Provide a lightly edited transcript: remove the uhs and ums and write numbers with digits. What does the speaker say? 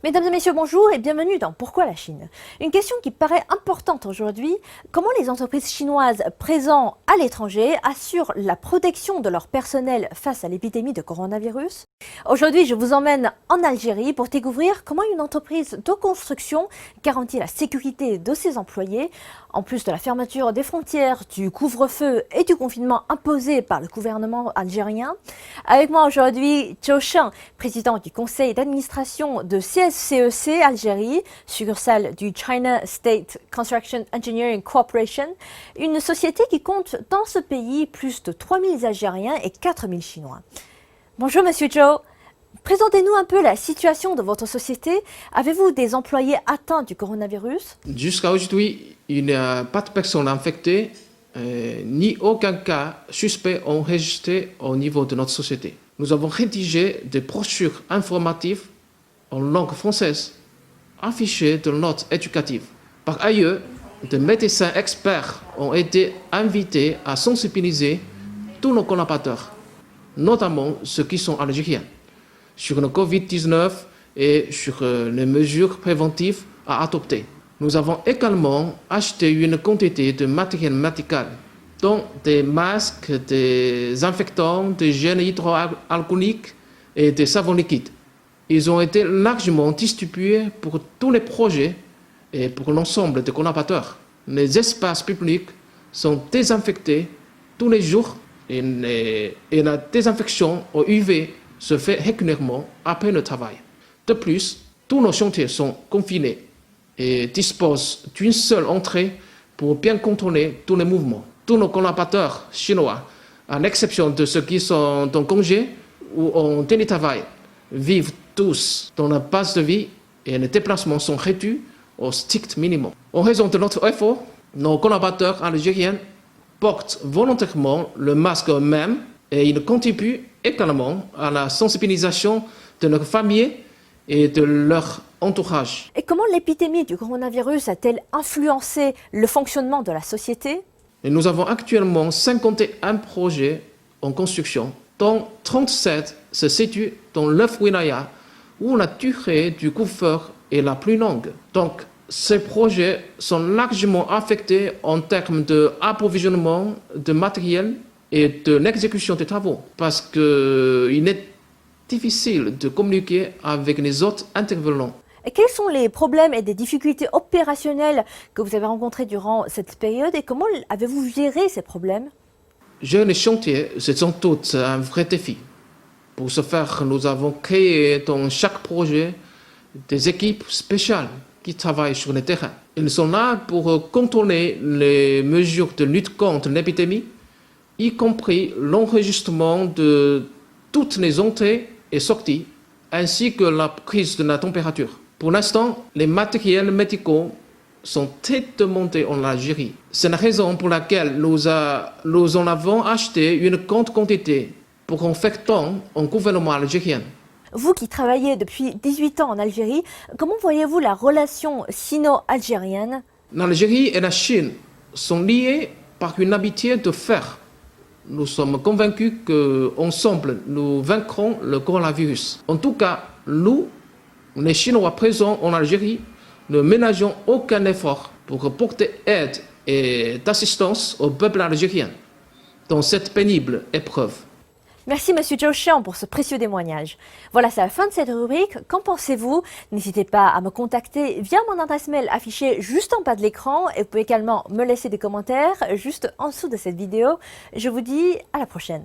Mesdames et messieurs, bonjour et bienvenue dans Pourquoi la Chine? Une question qui paraît importante aujourd'hui, comment les entreprises chinoises présentes à l'étranger assurent la protection de leur personnel face à l'épidémie de coronavirus? Aujourd'hui, je vous emmène en Algérie pour découvrir comment une entreprise de construction garantit la sécurité de ses employés, en plus de la fermeture des frontières, du couvre-feu et du confinement imposé par le gouvernement algérien. Avec moi aujourd'hui, Zhou Sheng, président du conseil d'administration de CSCEC Algérie, succursale du China State Construction Engineering Corporation, une société qui compte dans ce pays plus de 3000 Algériens et 4000 Chinois. Bonjour Monsieur Zhou. Présentez-nous un peu la situation de votre société. Avez-vous des employés atteints du coronavirus? Jusqu'à aujourd'hui, il n'y a pas de personnes infectées, ni aucun cas suspect enregistré au niveau de notre société. Nous avons rédigé des brochures informatives en langue française, affichées de notes éducatives. Par ailleurs, des médecins experts ont été invités à sensibiliser tous nos collaborateurs, notamment ceux qui sont algériens, sur le Covid-19 et sur les mesures préventives à adopter. Nous avons également acheté une quantité de matériel médical, dont des masques, des désinfectants, des gels hydroalcooliques et des savons liquides. Ils ont été largement distribués pour tous les projets et pour l'ensemble des collaborateurs. Les espaces publics sont désinfectés tous les jours et la désinfection au UV se fait régulièrement après le travail. De plus, tous nos chantiers sont confinés et disposent d'une seule entrée pour bien contrôler tous les mouvements. Tous nos collaborateurs chinois, à l'exception de ceux qui sont en congé ou en télétravail, vivent tous dans la base de vie et les déplacements sont réduits au strict minimum. En raison de notre effort, nos collaborateurs algériens portent volontairement le masque eux-mêmes et ils contribuent également à la sensibilisation de leurs familles et de leur entourage. Et comment l'épidémie du coronavirus a-t-elle influencé le fonctionnement de la société? Et nous avons actuellement 51 projets en construction, dont 37 se situent dans 9 wilayas où la durée du couvre-feu est la plus longue. Donc, ces projets sont largement affectés en termes d'approvisionnement de matériel et de l'exécution des travaux, parce qu'il est difficile de communiquer avec les autres intervenants. Et quels sont les problèmes et les difficultés opérationnelles que vous avez rencontrés durant cette période et comment avez-vous géré ces problèmes? Gérer les chantiers, c'est sans doute un vrai défi. Pour ce faire, nous avons créé dans chaque projet des équipes spéciales qui travaillent sur le terrain. Ils sont là pour contrôler les mesures de lutte contre l'épidémie, y compris l'enregistrement de toutes les entrées et sorties, ainsi que la prise de la température. Pour l'instant, les matériels médicaux sont très demandés en Algérie. C'est la raison pour laquelle nous en avons acheté une grande quantité pour en faire don au gouvernement algérien. Vous qui travaillez depuis 18 ans en Algérie, comment voyez-vous la relation sino-algérienne? L'Algérie et la Chine sont liés par une amitié de fer. Nous sommes convaincus qu'ensemble, nous vaincrons le coronavirus. En tout cas, nous, les Chinois présents en Algérie, ne ménageons aucun effort pour porter aide et d'assistance au peuple algérien dans cette pénible épreuve. Merci Monsieur Zhou Sheng pour ce précieux témoignage. Voilà, c'est la fin de cette rubrique. Qu'en pensez-vous? N'hésitez pas à me contacter via mon adresse mail affichée juste en bas de l'écran et vous pouvez également me laisser des commentaires juste en dessous de cette vidéo. Je vous dis à la prochaine.